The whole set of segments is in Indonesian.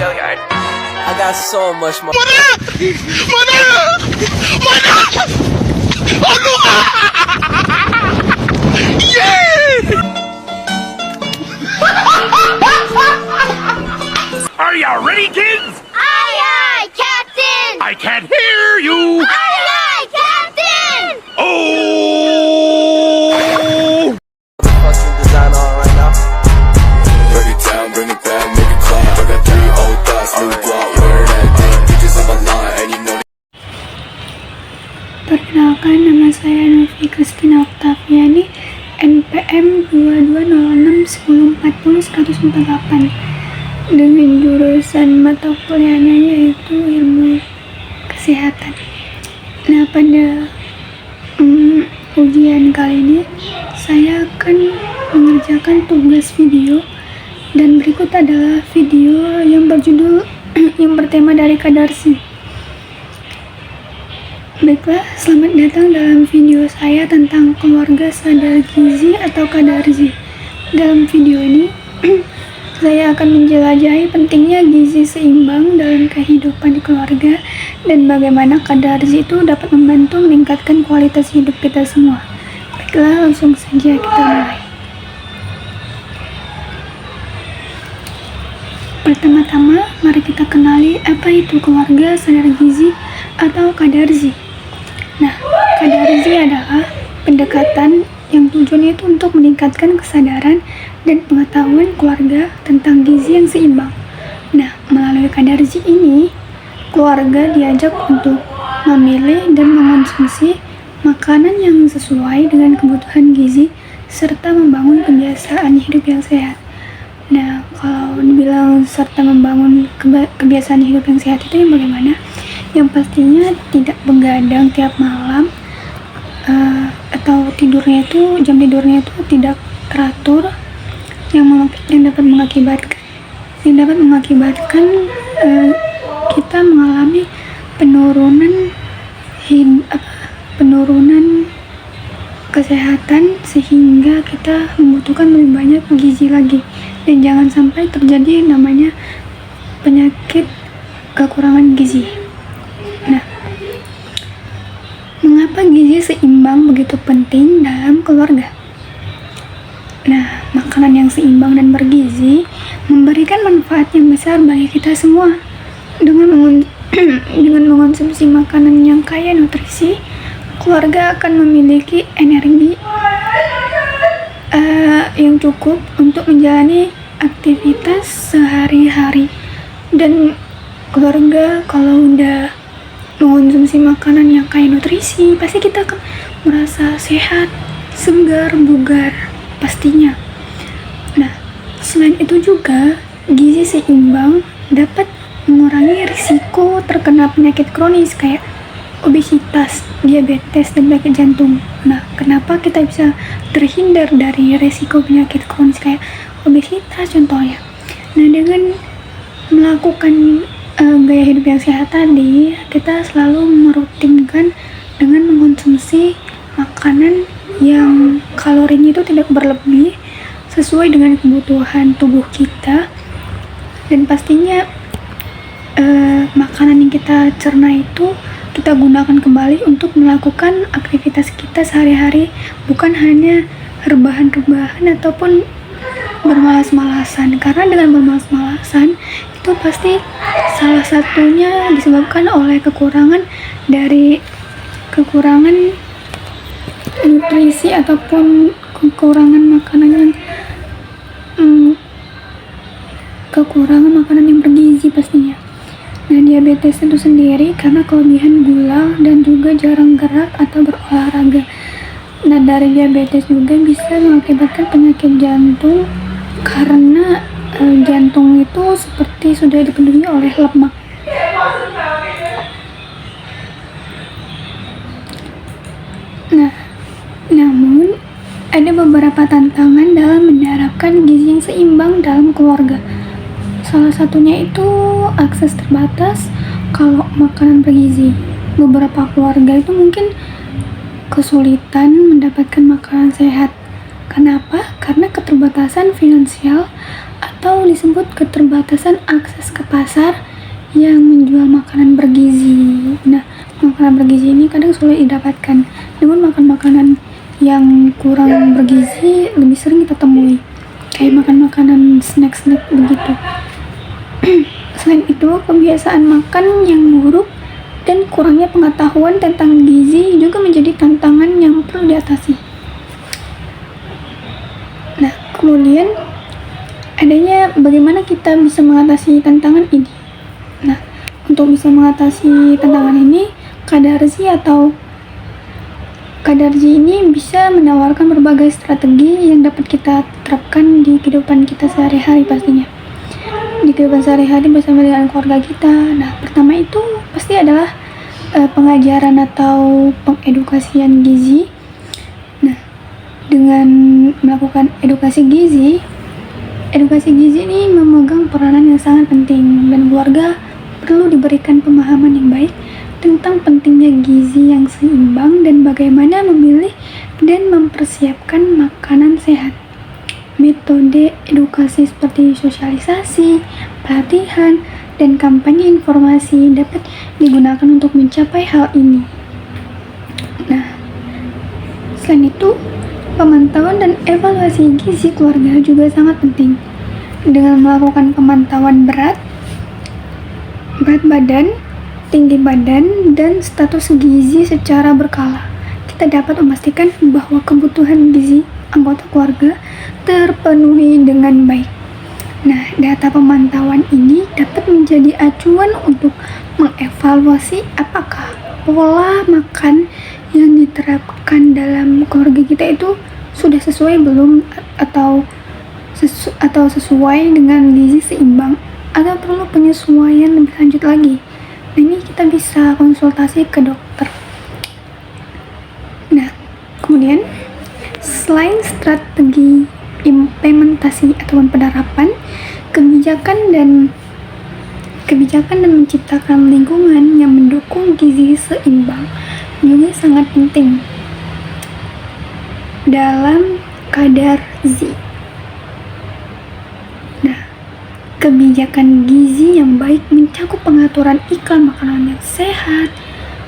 I got so much more. Are you ready, kids? Aye, aye, Captain! I can't hear you. Aye, aye, Captain! Oh! Fucking design on right now. Break it down, bring it back, make it clap. I got 3 old thoughts, new block, where that thing. Bitches on my line, and you know. Perkenalkan, nama saya Novi Christina Octaviani, NPM 22061040 dengan jurusan mata kuliahnya yaitu ilmu kesehatan. Nah, pada ujian kali ini saya akan mengerjakan tugas video, dan berikut adalah video yang berjudul yang bertema dari Kadarzi. Baiklah, selamat datang dalam video saya tentang keluarga sadar gizi atau Kadarzi. Dalam video ini saya akan menjelajahi pentingnya gizi seimbang dalam kehidupan keluarga dan bagaimana Kadarzi itu dapat membantu meningkatkan kualitas hidup kita semua. Baiklah, langsung saja kita mulai. Pertama-tama, mari kita kenali apa itu keluarga sadar gizi atau Kadarzi. Nah, Kadarzi adalah pendekatan yang tujuannya itu untuk meningkatkan kesadaran dan pengetahuan keluarga tentang gizi yang seimbang. Nah, melalui Kadarzi ini, keluarga diajak untuk memilih dan mengonsumsi makanan yang sesuai dengan kebutuhan gizi serta membangun kebiasaan hidup yang sehat. Nah, kalau dibilang serta membangun kebiasaan hidup yang sehat itu yang bagaimana? Yang pastinya tidak begadang tiap malam, atau jam tidurnya itu tidak teratur, yang dapat mengakibatkan kita mengalami penurunan kesehatan sehingga kita membutuhkan lebih banyak gizi lagi, dan jangan sampai terjadi namanya penyakit kekurangan gizi. Nah, mengapa gizi seimbang begitu penting dalam keluarga? Nah, makanan yang seimbang dan bergizi memberikan manfaat yang besar bagi kita semua. Dengan mengonsumsi makanan yang kaya nutrisi, keluarga akan memiliki energi yang cukup untuk menjalani aktivitas sehari-hari. Dan keluarga kalau udah mengonsumsi makanan yang kaya nutrisi, pasti kita akan merasa sehat, segar, bugar pastinya. Nah, selain itu juga gizi seimbang dapat mengurangi risiko terkena penyakit kronis kayak obesitas, diabetes, dan penyakit jantung. Nah, kenapa kita bisa terhindar dari risiko penyakit kronis kayak obesitas contohnya? Nah, dengan melakukan gaya hidup yang sehat tadi, kita selalu merutinkan dengan mengkonsumsi makanan yang kalorinya itu tidak berlebih, sesuai dengan kebutuhan tubuh kita, dan pastinya makanan yang kita cerna itu kita gunakan kembali untuk melakukan aktivitas kita sehari-hari, bukan hanya rebahan-rebahan ataupun bermalas-malasan. Karena dengan bermalas-malasan itu pasti salah satunya disebabkan oleh kekurangan nutrisi ataupun kekurangan makanan yang bergizi pastinya. Nah, diabetes itu sendiri karena kelebihan gula dan juga jarang gerak atau berolahraga. Nah, dari diabetes juga bisa mengakibatkan penyakit jantung karena jantung itu seperti sudah dipenuhi oleh lemak. Nah, namun ada beberapa tantangan dalam menerapkan gizi yang seimbang dalam keluarga. Salah satunya itu akses terbatas kalau makanan bergizi. Beberapa keluarga itu mungkin kesulitan mendapatkan makanan sehat. Kenapa? Karena keterbatasan finansial atau disebut keterbatasan akses ke pasar yang menjual makanan bergizi. Nah, makanan bergizi ini kadang sulit didapatkan, namun makan makanan yang kurang bergizi lebih sering kita temui, kayak makan makanan snack-snack begitu. Selain itu, kebiasaan makan yang buruk dan kurangnya pengetahuan tentang gizi juga menjadi tantangan yang perlu diatasi. Nah, kemudian adanya bagaimana kita bisa mengatasi tantangan ini. Nah, untuk bisa mengatasi tantangan ini, Kadarzi ini bisa menawarkan berbagai strategi yang dapat kita terapkan di kehidupan kita sehari-hari pastinya. Di kehidupan sehari-hari bersama dengan keluarga kita. Nah, pertama itu pasti adalah pengajaran atau pengedukasian gizi. Nah, dengan melakukan edukasi gizi ini memegang peranan yang sangat penting, dan keluarga perlu diberikan pemahaman yang baik tentang pentingnya gizi yang seimbang dan bagaimana memilih dan mempersiapkan makanan sehat. Metode edukasi seperti sosialisasi, pelatihan, dan kampanye informasi dapat digunakan untuk mencapai hal ini. Nah, selain itu, pemantauan dan evaluasi gizi keluarga juga sangat penting. Dengan melakukan pemantauan berat badan, tinggi badan, dan status gizi secara berkala, kita dapat memastikan bahwa kebutuhan gizi anggota keluarga terpenuhi dengan baik. Nah, data pemantauan ini dapat menjadi acuan untuk mengevaluasi apakah pola makan yang diterapkan dalam keluarga kita itu sudah sesuai belum, atau sesuai dengan gizi seimbang, atau perlu penyesuaian lebih lanjut lagi. Nah, ini kita bisa konsultasi ke dokter. Nah, kemudian selain strategi implementasi atau penerapan kebijakan dan menciptakan lingkungan yang mendukung gizi seimbang juga sangat penting dalam Kadarzi. Nah, kebijakan gizi yang baik mencakup pengaturan iklan makanan yang sehat,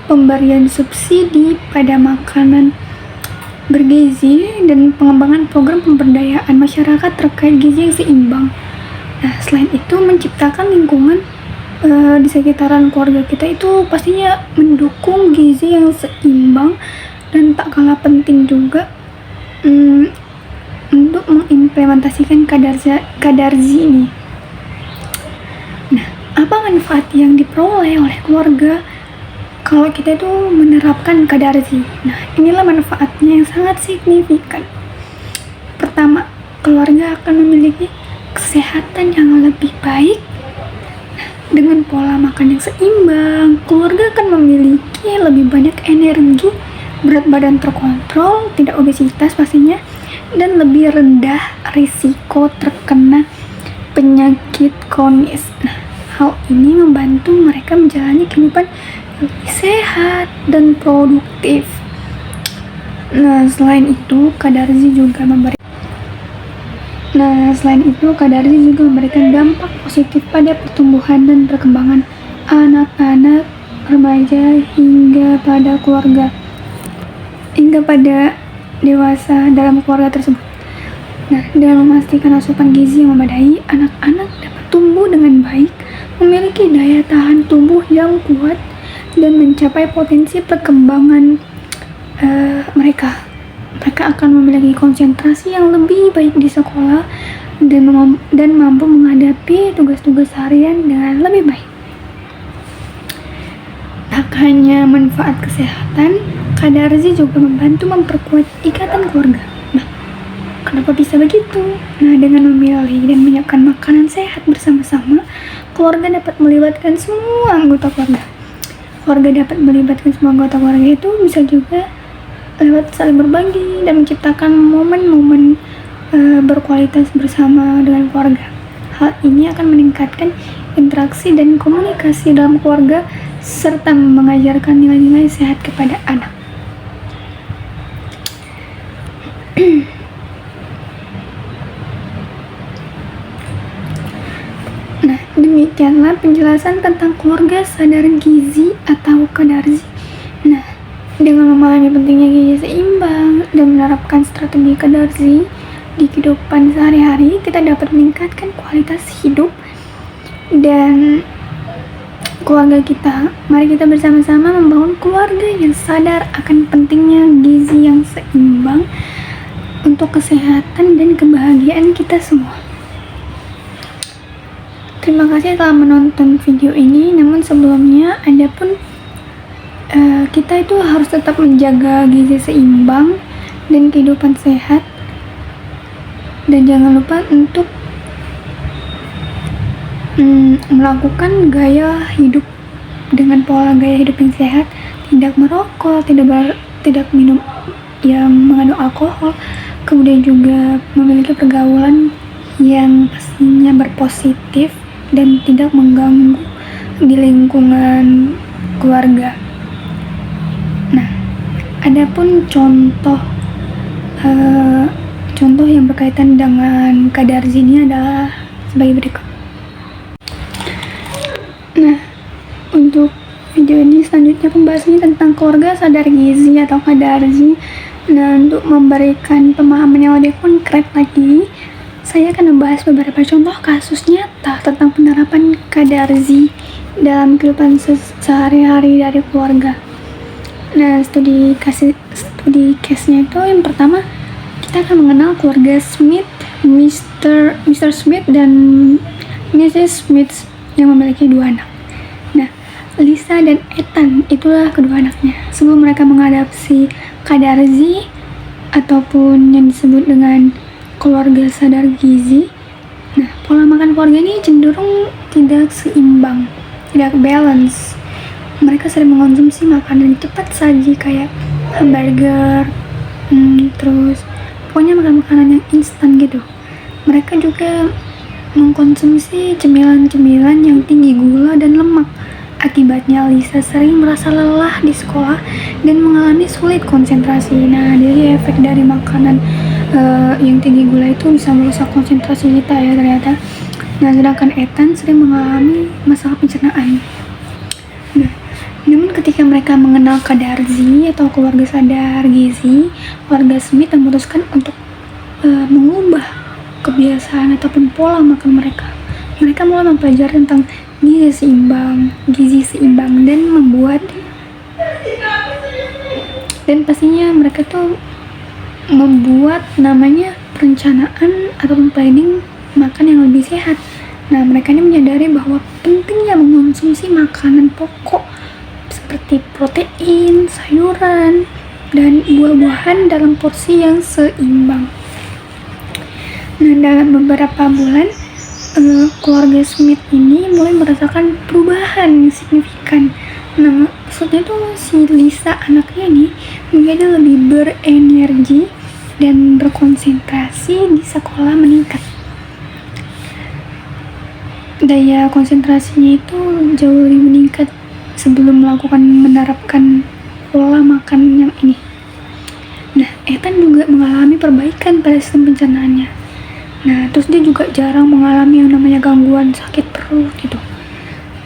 pemberian subsidi pada makanan bergizi, dan pengembangan program pemberdayaan masyarakat terkait gizi yang seimbang. Nah, selain itu menciptakan lingkungan di sekitaran keluarga kita itu pastinya mendukung gizi yang seimbang, dan tak kalah penting juga untuk mengimplementasikan Kadarzi ini. Nah, apa manfaat yang diperoleh oleh keluarga kalau kita itu menerapkan Kadarzi? Nah, inilah manfaatnya yang sangat signifikan. Pertama, keluarga akan memiliki kesehatan yang lebih baik. Nah, dengan pola makan yang seimbang, keluarga akan memiliki lebih banyak energi, berat badan terkontrol, tidak obesitas pastinya, dan lebih rendah risiko terkena penyakit kronis. Nah, hal ini membantu mereka menjalani kehidupan lebih sehat dan produktif. Nah, selain itu Kadarzi juga memberikan dampak positif pada pertumbuhan dan perkembangan anak-anak, remaja, hingga pada dewasa dalam keluarga tersebut. Nah, dengan memastikan asupan gizi yang memadai, anak-anak dapat tumbuh dengan baik, memiliki daya tahan tubuh yang kuat, dan mencapai potensi perkembangan mereka. Mereka akan memiliki konsentrasi yang lebih baik di sekolah dan mampu menghadapi tugas-tugas harian dengan lebih baik. Tak hanya manfaat kesehatan, Kadarzi juga membantu memperkuat ikatan keluarga. Nah, kenapa bisa begitu? Nah, dengan memilih dan menyiapkan makanan sehat bersama-sama, keluarga dapat melibatkan semua anggota keluarga. Itu bisa juga lewat saling berbagi dan menciptakan momen-momen berkualitas bersama dengan keluarga. Hal ini akan meningkatkan interaksi dan komunikasi dalam keluarga serta mengajarkan nilai-nilai sehat kepada anak. Nah, demikianlah penjelasan tentang keluarga sadar gizi atau Kadarzi. Nah, dengan memahami pentingnya gizi seimbang dan menerapkan strategi Kadarzi di kehidupan sehari-hari, kita dapat meningkatkan kualitas hidup dan keluarga kita. Mari kita bersama-sama membangun keluarga yang sadar akan pentingnya gizi yang seimbang untuk kesehatan dan kebahagiaan kita semua. Terima kasih telah menonton video ini. Namun sebelumnya, kita itu harus tetap menjaga gizi seimbang dan kehidupan sehat. Dan jangan lupa untuk melakukan gaya hidup dengan pola gaya hidup yang sehat, tidak merokok, tidak minum yang mengandung alkohol, kemudian juga memiliki pergaulan yang pastinya berpositif dan tidak mengganggu di lingkungan keluarga. Nah, adapun contoh yang berkaitan dengan Kadarzi ini adalah sebagai berikut. Nah, untuk video ini selanjutnya pembahasannya tentang keluarga sadar gizi atau Kadarzi. Nah, untuk memberikan pemahaman yang lebih konkret lagi, saya akan membahas beberapa contoh kasus nyata tentang penerapan Kadarzi dalam kehidupan sehari-hari dari keluarga. Nah, studi case-nya itu yang pertama, kita akan mengenal keluarga Smith, Mr. Smith dan Mrs. Smith yang memiliki 2 anak. Nah, Lisa dan Ethan itulah kedua anaknya. Sebelum mereka mengadopsi Kadarzi ataupun yang disebut dengan keluarga sadar gizi, nah, pola makan keluarga ini cenderung tidak seimbang, tidak balance. Mereka sering mengonsumsi makanan cepat saji kayak hamburger, terus pokoknya makanan yang instan gitu. Mereka juga mengkonsumsi cemilan-cemilan yang tinggi gula dan lemak. Akibatnya Lisa sering merasa lelah di sekolah dan mengalami sulit konsentrasi. Nah, jadi efek dari makanan yang tinggi gula itu bisa merusak konsentrasi kita ya ternyata. Nah, sedangkan Ethan sering mengalami masalah pencernaan. Nah, namun ketika mereka mengenal Kadarzi atau keluarga sadar gizi, keluarga Smith memutuskan untuk mengubah kebiasaan ataupun pola makan mereka. Mereka mulai mempelajari tentang gizi seimbang dan pastinya mereka tuh membuat namanya perencanaan ataupun planning makan yang lebih sehat. Nah, mereka ini menyadari bahwa pentingnya mengonsumsi makanan pokok seperti protein, sayuran, dan buah-buahan dalam porsi yang seimbang. Nah, dalam beberapa bulan, keluarga Smith ini mulai merasakan perubahan yang signifikan. Nah, maksudnya tuh si Lisa anaknya ini menjadi lebih berenergi dan berkonsentrasi di sekolah meningkat. Daya konsentrasinya itu jauh lebih meningkat sebelum menerapkan pola makan yang ini. Nah, Ethan juga mengalami perbaikan pada sistem pencernaannya. Nah, terus dia juga jarang mengalami yang namanya gangguan sakit perut gitu.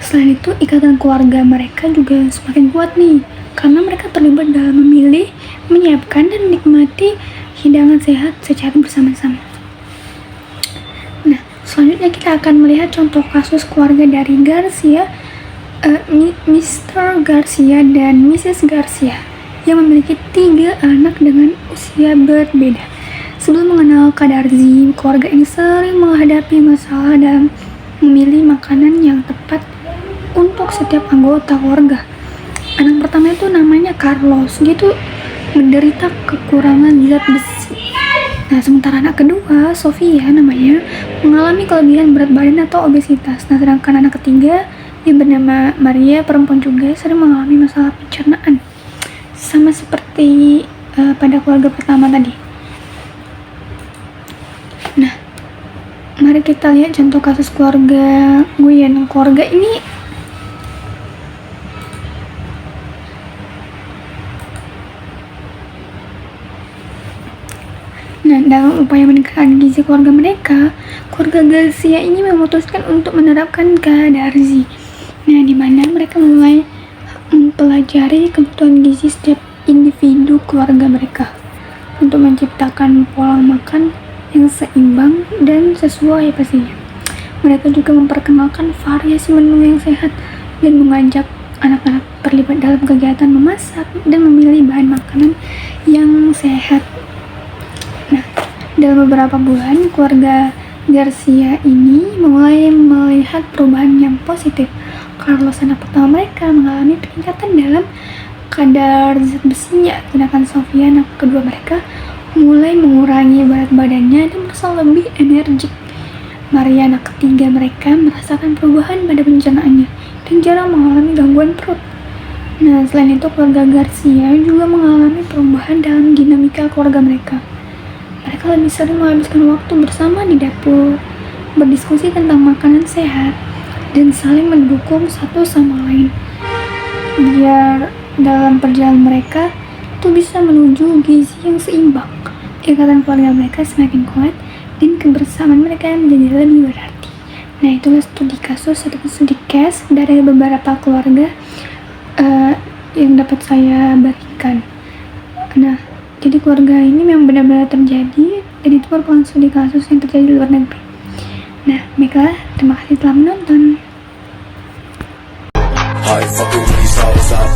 Selain itu, ikatan keluarga mereka juga semakin kuat nih, karena mereka terlibat dalam memilih, menyiapkan, dan menikmati hidangan sehat secara bersama-sama. Nah, selanjutnya kita akan melihat contoh kasus keluarga dari Garcia, Mr. Garcia dan Mrs. Garcia, yang memiliki 3 anak dengan usia berbeda. Sebelum mengenal Kadarzi, keluarga ini sering menghadapi masalah dalam memilih makanan yang tepat untuk setiap anggota keluarga. Anak pertama itu namanya Carlos, dia tuh menderita kekurangan zat besi. Nah, sementara anak kedua, Sofia namanya, mengalami kelebihan berat badan atau obesitas. Nah, sedangkan anak ketiga yang bernama Maria, perempuan juga, sering mengalami masalah pencernaan, sama seperti pada keluarga pertama tadi. Nah, mari kita lihat contoh kasus keluarga Nguyen. Keluarga ini dalam dalam upaya meningkatkan gizi keluarga mereka, keluarga Garcia ini memutuskan untuk menerapkan Kadarzi. Nah, di mana mereka mulai mempelajari kebutuhan gizi setiap individu keluarga mereka untuk menciptakan pola makan yang seimbang dan sesuai pastinya. Mereka juga memperkenalkan variasi menu yang sehat dan mengajak anak-anak terlibat dalam kegiatan memasak dan memilih bahan makanan yang sehat. Nah, dalam beberapa bulan, keluarga Garcia ini mulai melihat perubahan yang positif. Carlos, anak pertama mereka, mengalami peningkatan dalam kadar zat besinya, sedangkan Sofia, anak kedua mereka, mulai mengurangi berat badannya dan merasa lebih energik. Maria, anak ketiga mereka, merasakan perubahan pada pencernaannya dan jarang mengalami gangguan perut. Nah, selain itu keluarga Garcia juga mengalami perubahan dalam dinamika keluarga mereka. Mereka lebih sering menghabiskan waktu bersama di dapur, berdiskusi tentang makanan sehat, dan saling mendukung satu sama lain. Biar dalam perjalanan mereka itu bisa menuju gizi yang seimbang. Ikatan keluarga mereka semakin kuat dan kebersamaan mereka menjadi lebih berarti. Nah, itulah studi kasus atau studi case dari beberapa keluarga yang dapat saya bagikan. Nah, jadi keluarga ini memang benar-benar terjadi dan itu merupakan studi kasus yang terjadi di luar negeri. Nah, baiklah, terima kasih telah menonton. Hi, fuck it, we saw what's up.